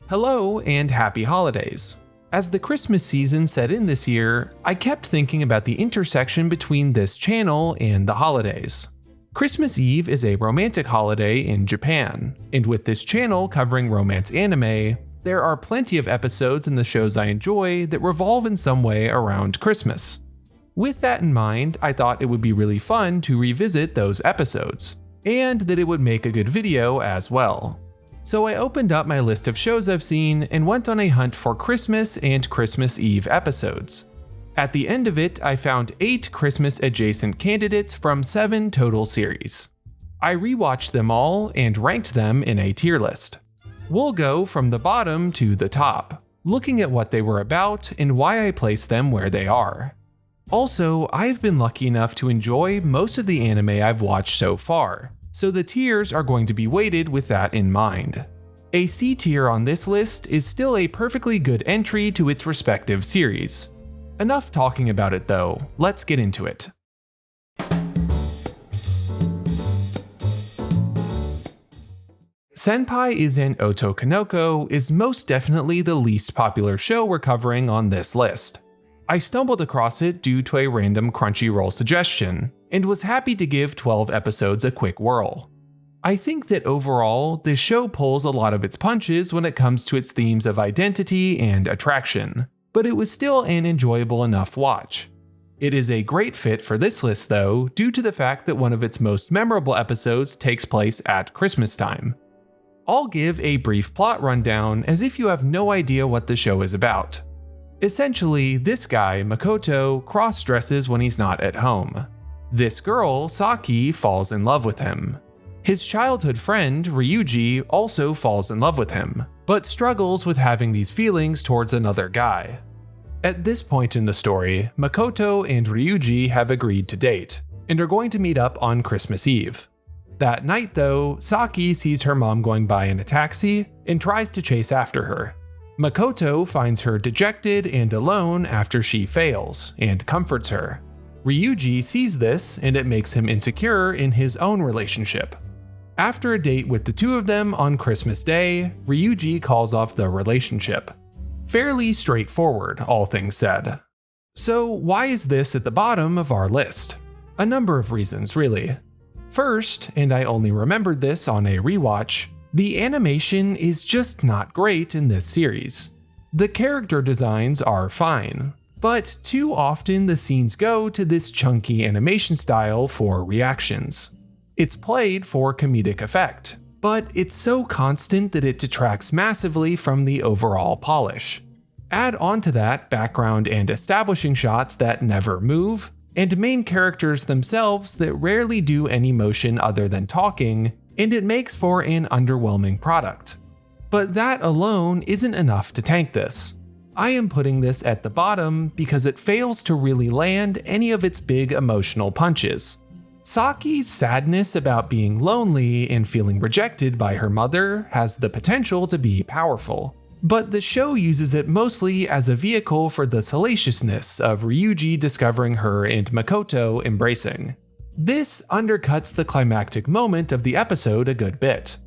Hello and happy holidays. As the Christmas season set in this year, I kept thinking about the intersection between this channel and the holidays. Christmas Eve is a romantic holiday in Japan, and with this channel covering romance anime, there are plenty of episodes in the shows I enjoy that revolve in some way around Christmas. With that in mind, I thought it would be really fun to revisit those episodes, and that it would make a good video as well. So I opened up my list of shows I've seen and went on a hunt for Christmas and Christmas Eve episodes. At the end of it, I found 8 Christmas-adjacent candidates from 7 total series. I rewatched them all and ranked them in a tier list. We'll go from the bottom to the top, looking at what they were about and why I placed them where they are. Also, I've been lucky enough to enjoy most of the anime I've watched so far, so the tiers are going to be weighted with that in mind. A C tier on this list is still a perfectly good entry to its respective series. Enough talking about it though, let's get into it. Senpai is an Otokonoko is most definitely the least popular show we're covering on this list. I stumbled across it due to a random Crunchyroll suggestion, and was happy to give 12 episodes a quick whirl. I think that overall, this show pulls a lot of its punches when it comes to its themes of identity and attraction, but it was still an enjoyable enough watch. It is a great fit for this list though, due to the fact that one of its most memorable episodes takes place at Christmas time. I'll give a brief plot rundown as if you have no idea what the show is about. Essentially, this guy, Makoto, cross-dresses when he's not at home. This girl, Saki, falls in love with him. His childhood friend, Ryuji, also falls in love with him, but struggles with having these feelings towards another guy. At this point in the story, Makoto and Ryuji have agreed to date, and are going to meet up on Christmas Eve. That night though, Saki sees her mom going by in a taxi and tries to chase after her. Makoto finds her dejected and alone after she fails, and comforts her. Ryuji sees this, and it makes him insecure in his own relationship. After a date with the two of them on Christmas Day, Ryuji calls off the relationship. Fairly straightforward, all things said. So why is this at the bottom of our list? A number of reasons, really. First, and I only remembered this on a rewatch, the animation is just not great in this series. The character designs are fine, but too often the scenes go to this chunky animation style for reactions. It's played for comedic effect, but it's so constant that it detracts massively from the overall polish. Add onto that background and establishing shots that never move, and main characters themselves that rarely do any motion other than talking, and it makes for an underwhelming product. But that alone isn't enough to tank this. I am putting this at the bottom because it fails to really land any of its big emotional punches. Saki's sadness about being lonely and feeling rejected by her mother has the potential to be powerful, but the show uses it mostly as a vehicle for the salaciousness of Ryuji discovering her and Makoto embracing. This undercuts the climactic moment of the episode a good bit.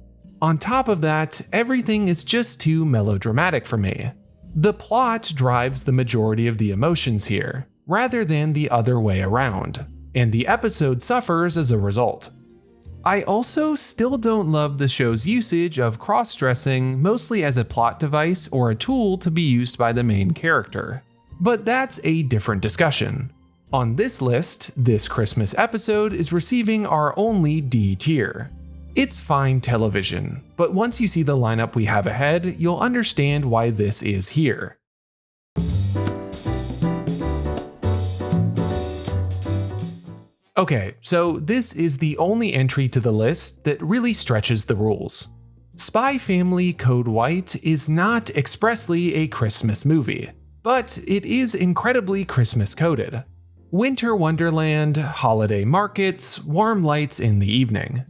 On top of that, everything is just too melodramatic for me. The plot drives the majority of the emotions here, rather than the other way around, and the episode suffers as a result. I also still don't love the show's usage of cross-dressing mostly as a plot device or a tool to be used by the main character. But that's a different discussion. On this list, this Christmas episode is receiving our only D tier. It's fine television, but once you see the lineup we have ahead, you'll understand why this is here. Okay, so this is the only entry to the list that really stretches the rules. Spy Family Code White is not expressly a Christmas movie, but it is incredibly Christmas coded. Winter wonderland, holiday markets, warm lights in the evening.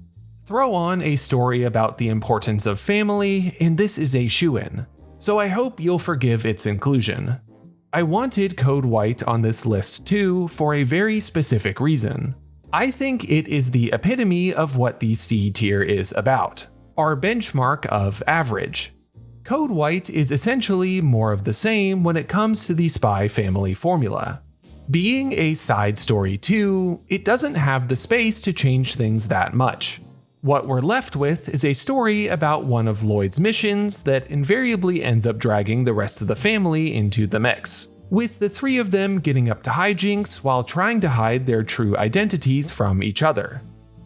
Throw on a story about the importance of family, and this is a shoo-in, so I hope you'll forgive its inclusion. I wanted Code White on this list too for a very specific reason. I think it is the epitome of what the C tier is about, our benchmark of average. Code White is essentially more of the same when it comes to the Spy Family formula. Being a side story too, it doesn't have the space to change things that much. What we're left with is a story about one of Lloyd's missions that invariably ends up dragging the rest of the family into the mix, with the three of them getting up to hijinks while trying to hide their true identities from each other.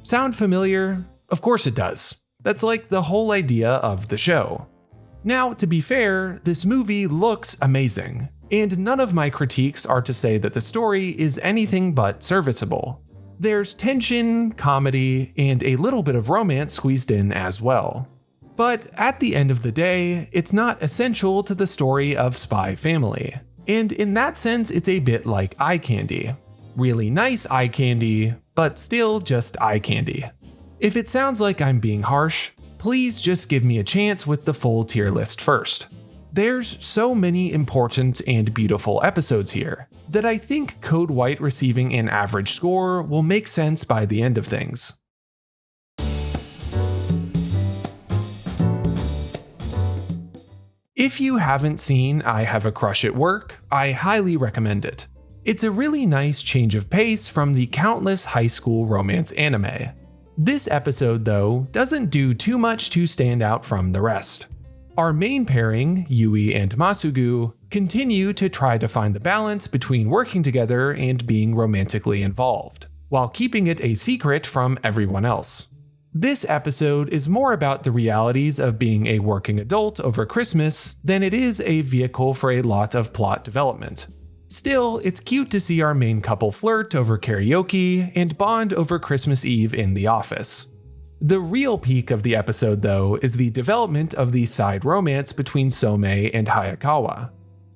Sound familiar? Of course it does. That's like the whole idea of the show. Now, to be fair, this movie looks amazing, and none of my critiques are to say that the story is anything but serviceable. There's tension, comedy, and a little bit of romance squeezed in as well. But at the end of the day, it's not essential to the story of Spy Family, and in that sense it's a bit like eye candy. Really nice eye candy, but still just eye candy. If it sounds like I'm being harsh, please just give me a chance with the full tier list first. There's so many important and beautiful episodes here that I think Code White receiving an average score will make sense by the end of things. If you haven't seen I Have a Crush at Work, I highly recommend it. It's a really nice change of pace from the countless high school romance anime. This episode, though, doesn't do too much to stand out from the rest. Our main pairing, Yui and Masugu, continue to try to find the balance between working together and being romantically involved, while keeping it a secret from everyone else. This episode is more about the realities of being a working adult over Christmas than it is a vehicle for a lot of plot development. Still, it's cute to see our main couple flirt over karaoke and bond over Christmas Eve in the office. The real peak of the episode, though, is the development of the side romance between Some and Hayakawa.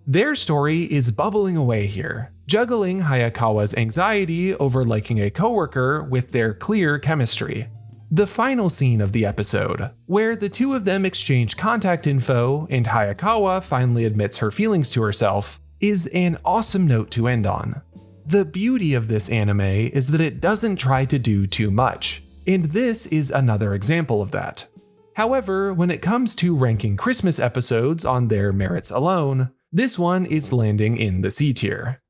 Their story is bubbling away here, juggling Hayakawa's anxiety over liking a coworker with their clear chemistry. The final scene of the episode, where the two of them exchange contact info and Hayakawa finally admits her feelings to herself, is an awesome note to end on. The beauty of this anime is that it doesn't try to do too much, and this is another example of that. However, when it comes to ranking Christmas episodes on their merits alone, this one is landing in the C tier.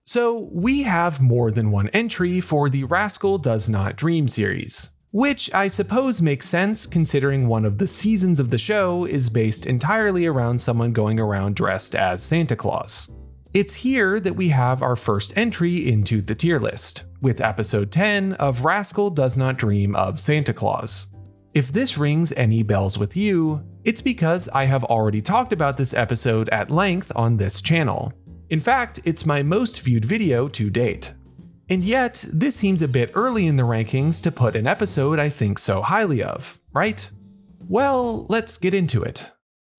So we have more than one entry for the Rascal Does Not Dream series, which I suppose makes sense considering one of the seasons of the show is based entirely around someone going around dressed as Santa Claus. It's here that we have our first entry into the tier list, with episode 10 of Rascal Does Not Dream of Santa Claus. If this rings any bells with you, it's because I have already talked about this episode at length on this channel. In fact, it's my most viewed video to date. And yet, this seems a bit early in the rankings to put an episode I think so highly of, right? Well, let's get into it.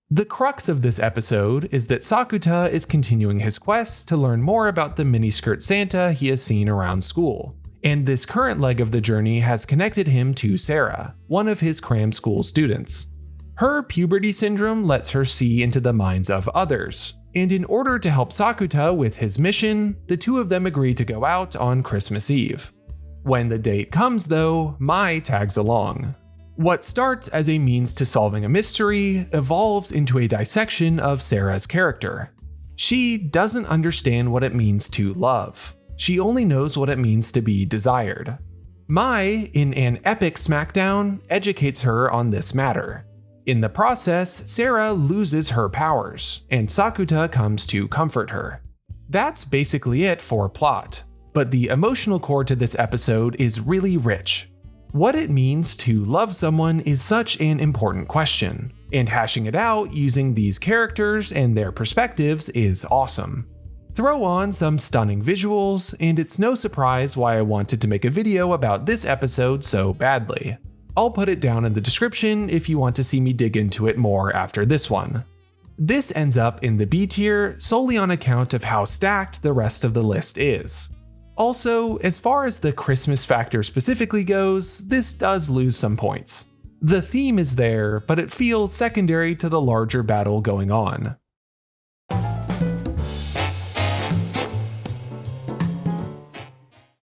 The crux of this episode is that Sakuta is continuing his quest to learn more about the miniskirt Santa he has seen around school, and this current leg of the journey has connected him to Sarah, one of his cram school students. Her puberty syndrome lets her see into the minds of others, and in order to help Sakuta with his mission, the two of them agree to go out on Christmas Eve. When the date comes though, Mai tags along. What starts as a means to solving a mystery evolves into a dissection of Sarah's character. She doesn't understand what it means to love. She only knows what it means to be desired. Mai, in an epic smackdown, educates her on this matter. In the process, Sarah loses her powers, and Sakuta comes to comfort her. That's basically it for plot, but the emotional core to this episode is really rich. What it means to love someone is such an important question, and hashing it out using these characters and their perspectives is awesome. Throw on some stunning visuals, and it's no surprise why I wanted to make a video about this episode so badly. I'll put it down in the description if you want to see me dig into it more after this one. This ends up in the B tier solely on account of how stacked the rest of the list is. Also, as far as the Christmas factor specifically goes, this does lose some points. The theme is there, but it feels secondary to the larger battle going on.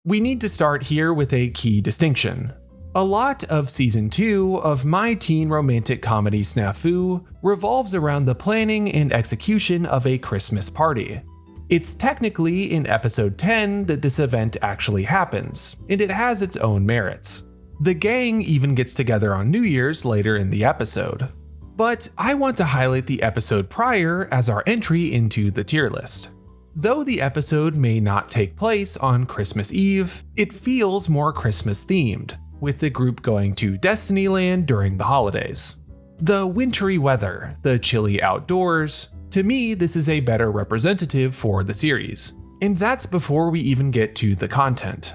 We need to start here with a key distinction. A lot of Season 2 of my teen romantic comedy snafu revolves around the planning and execution of a Christmas party. It's technically in episode 10 that this event actually happens, and it has its own merits. The gang even gets together on New Year's later in the episode. But I want to highlight the episode prior as our entry into the tier list. Though the episode may not take place on Christmas Eve, it feels more Christmas themed, with the group going to Destinyland during the holidays. The wintry weather, the chilly outdoors, to me this is a better representative for the series. And that's before we even get to the content.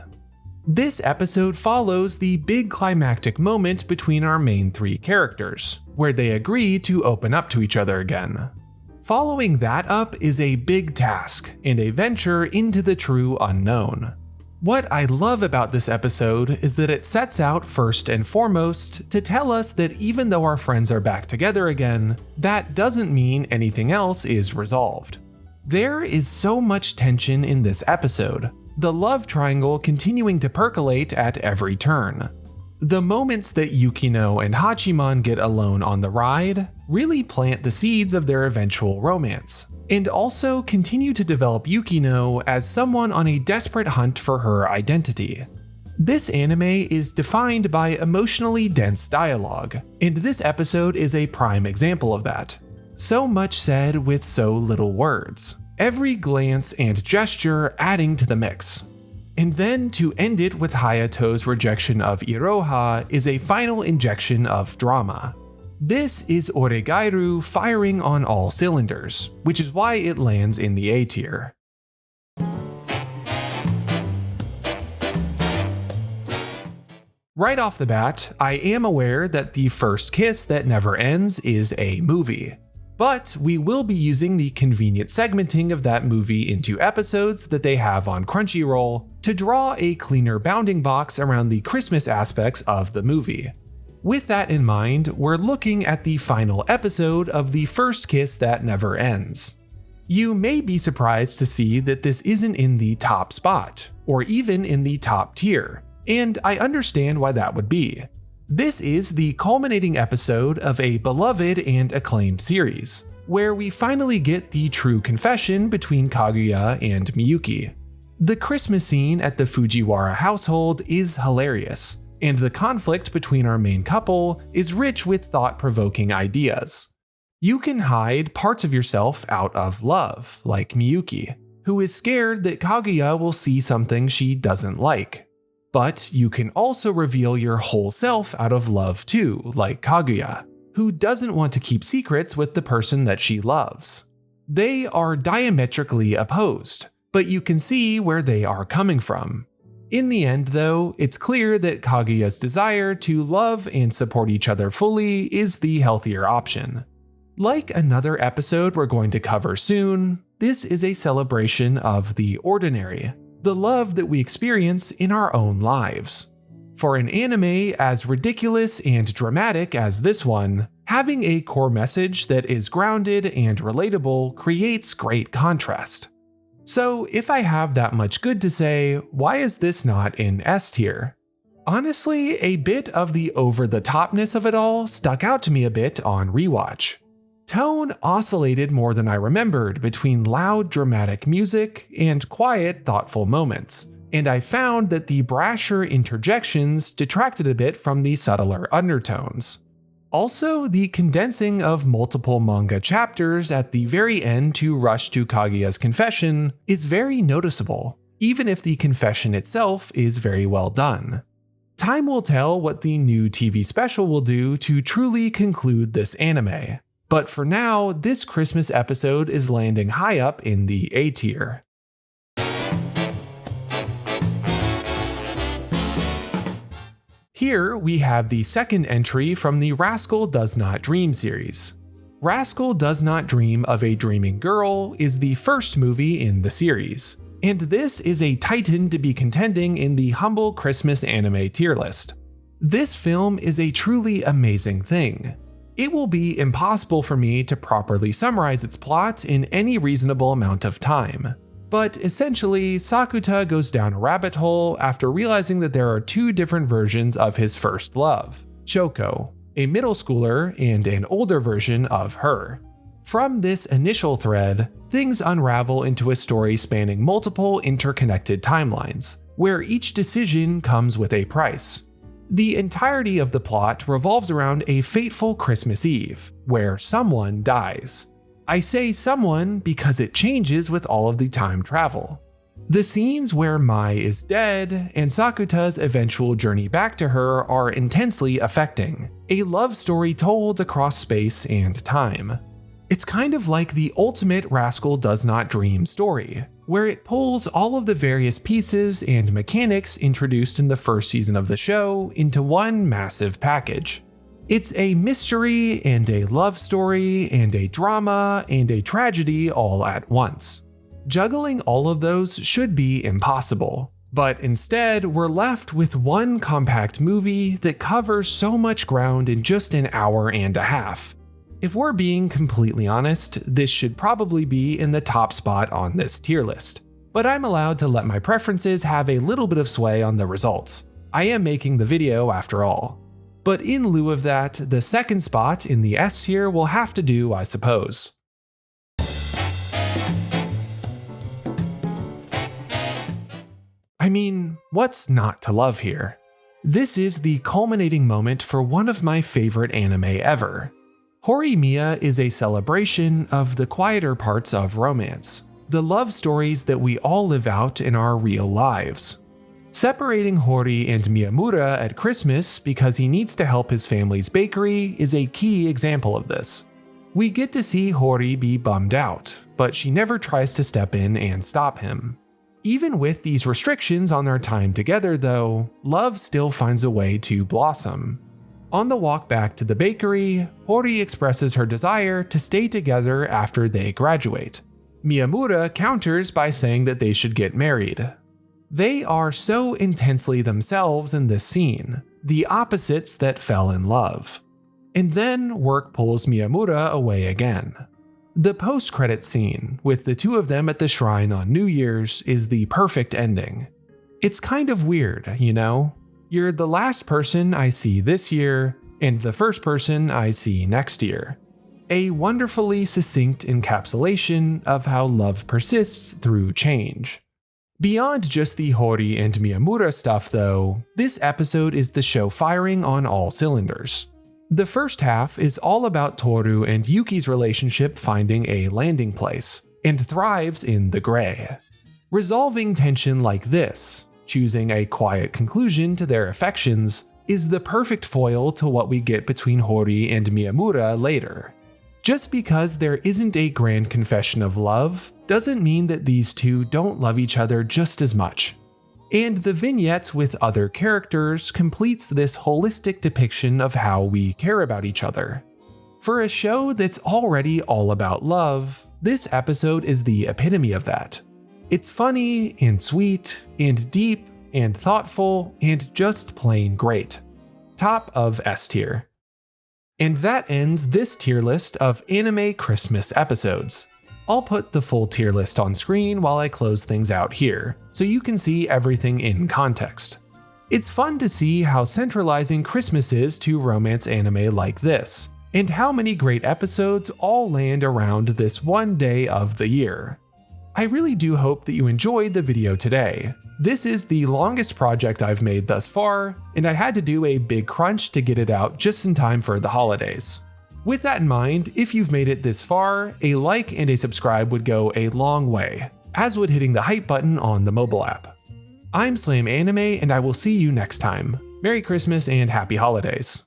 This episode follows the big climactic moment between our main three characters, where they agree to open up to each other again. Following that up is a big task and a venture into the true unknown. What I love about this episode is that it sets out first and foremost to tell us that even though our friends are back together again, that doesn't mean anything else is resolved. There is so much tension in this episode, the love triangle continuing to percolate at every turn. The moments that Yukino and Hachiman get alone on the ride really plant the seeds of their eventual romance, and also continue to develop Yukino as someone on a desperate hunt for her identity. This anime is defined by emotionally dense dialogue, and this episode is a prime example of that. So much said with so little words, every glance and gesture adding to the mix. And then to end it with Hayato's rejection of Iroha is a final injection of drama. This is Oregairu firing on all cylinders, which is why it lands in the A tier. Right off the bat, I am aware that The First Kiss That Never Ends is a movie. But we will be using the convenient segmenting of that movie into episodes that they have on Crunchyroll to draw a cleaner bounding box around the Christmas aspects of the movie. With that in mind, we're looking at the final episode of The First Kiss That Never Ends. You may be surprised to see that this isn't in the top spot, or even in the top tier, and I understand why that would be. This is the culminating episode of a beloved and acclaimed series, where we finally get the true confession between Kaguya and Miyuki. The Christmas scene at the Fujiwara household is hilarious, and the conflict between our main couple is rich with thought-provoking ideas. You can hide parts of yourself out of love, like Miyuki, who is scared that Kaguya will see something she doesn't like. But you can also reveal your whole self out of love too, like Kaguya, who doesn't want to keep secrets with the person that she loves. They are diametrically opposed, but you can see where they are coming from. In the end, though, it's clear that Kaguya's desire to love and support each other fully is the healthier option. Like another episode we're going to cover soon, this is a celebration of the ordinary, the love that we experience in our own lives. For an anime as ridiculous and dramatic as this one, having a core message that is grounded and relatable creates great contrast. So if I have that much good to say, why is this not in S tier? Honestly, a bit of the over-the-topness of it all stuck out to me a bit on rewatch. Tone oscillated more than I remembered between loud, dramatic music and quiet, thoughtful moments, and I found that the brasher interjections detracted a bit from the subtler undertones. Also, the condensing of multiple manga chapters at the very end to rush to Kaguya's confession is very noticeable, even if the confession itself is very well done. Time will tell what the new TV special will do to truly conclude this anime. But for now, this Christmas episode is landing high up in the A tier. Here we have the second entry from the Rascal Does Not Dream series. Rascal Does Not Dream of a Dreaming Girl is the first movie in the series, and this is a titan to be contending in the humble Christmas anime tier list. This film is a truly amazing thing. It will be impossible for me to properly summarize its plot in any reasonable amount of time. But essentially, Sakuta goes down a rabbit hole after realizing that there are two different versions of his first love, Shoko, a middle schooler and an older version of her. From this initial thread, things unravel into a story spanning multiple interconnected timelines, where each decision comes with a price. The entirety of the plot revolves around a fateful Christmas Eve, where someone dies. I say someone because it changes with all of the time travel. The scenes where Mai is dead and Sakuta's eventual journey back to her are intensely affecting, a love story told across space and time. It's kind of like the ultimate Rascal Does Not Dream story, where it pulls all of the various pieces and mechanics introduced in the first season of the show into one massive package. It's a mystery and a love story and a drama and a tragedy all at once. Juggling all of those should be impossible, but instead we're left with one compact movie that covers so much ground in just an hour and a half. If we're being completely honest, this should probably be in the top spot on this tier list, but I'm allowed to let my preferences have a little bit of sway on the results. I am making the video after all. But in lieu of that, the second spot in the S tier will have to do, I suppose. I mean, what's not to love here? This is the culminating moment for one of my favorite anime ever. Horimiya is a celebration of the quieter parts of romance, the love stories that we all live out in our real lives. Separating Hori and Miyamura at Christmas because he needs to help his family's bakery is a key example of this. We get to see Hori be bummed out, but she never tries to step in and stop him. Even with these restrictions on their time together though, love still finds a way to blossom. On the walk back to the bakery, Hori expresses her desire to stay together after they graduate. Miyamura counters by saying that they should get married. They are so intensely themselves in this scene, the opposites that fell in love. And then work pulls Miyamura away again. The post-credit scene, with the two of them at the shrine on New Year's, is the perfect ending. It's kind of weird, you know? You're the last person I see this year, and the first person I see next year. A wonderfully succinct encapsulation of how love persists through change. Beyond just the Hori and Miyamura stuff though, this episode is the show firing on all cylinders. The first half is all about Toru and Yuki's relationship finding a landing place, and thrives in the gray. Resolving tension like this, choosing a quiet conclusion to their affections, is the perfect foil to what we get between Hori and Miyamura later. Just because there isn't a grand confession of love doesn't mean that these two don't love each other just as much. And the vignettes with other characters completes this holistic depiction of how we care about each other. For a show that's already all about love, this episode is the epitome of that. It's funny and sweet and deep and thoughtful and just plain great. Top of S tier. And that ends this tier list of anime Christmas episodes. I'll put the full tier list on screen while I close things out here, so you can see everything in context. It's fun to see how centralizing Christmas is to romance anime like this, and how many great episodes all land around this one day of the year. I really do hope that you enjoyed the video today. This is the longest project I've made thus far, and I had to do a big crunch to get it out just in time for the holidays. With that in mind, if you've made it this far, a like and a subscribe would go a long way, as would hitting the hype button on the mobile app. I'm SlamAnime, and I will see you next time. Merry Christmas and Happy Holidays.